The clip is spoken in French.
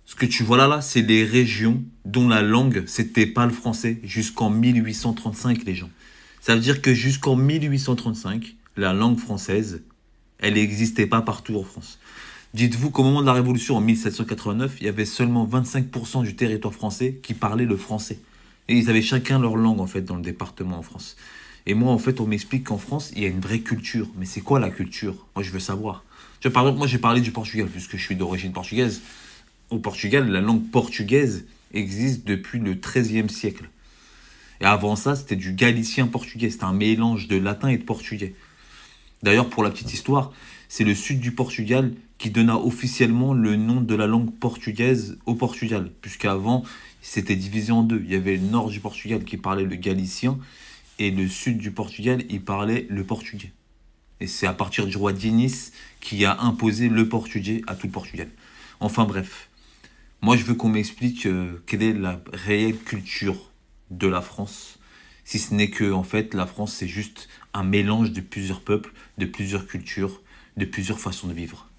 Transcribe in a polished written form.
Ce que tu vois là, c'est les régions dont la langue, c'était pas le français jusqu'en 1835, les gens. Ça veut dire que jusqu'en 1835, la langue française, elle n'existait pas partout en France. Dites-vous qu'au moment de la Révolution en 1789, il y avait seulement 25% du territoire français qui parlait le français. Et ils avaient chacun leur langue en fait dans le département en France. Et moi en fait on m'explique qu'en France il y a une vraie culture. Mais c'est quoi la culture? Moi je veux savoir. Tu vois, par exemple moi j'ai parlé du Portugal puisque je suis d'origine portugaise. Au Portugal la langue portugaise existe depuis le XIIIe siècle. Et avant ça c'était du galicien portugais. C'était un mélange de latin et de portugais. D'ailleurs, pour la petite histoire, c'est le sud du Portugal qui donna officiellement le nom de la langue portugaise au Portugal, puisqu'avant, c'était divisé en deux. Il y avait le nord du Portugal qui parlait le galicien, et le sud du Portugal, il parlait le portugais. Et c'est à partir du roi Dinis qui a imposé le portugais à tout le Portugal. Enfin bref, moi je veux qu'on m'explique quelle est la réelle culture de la France, si ce n'est que en fait la France c'est juste un mélange de plusieurs peuples, de plusieurs cultures, de plusieurs façons de vivre.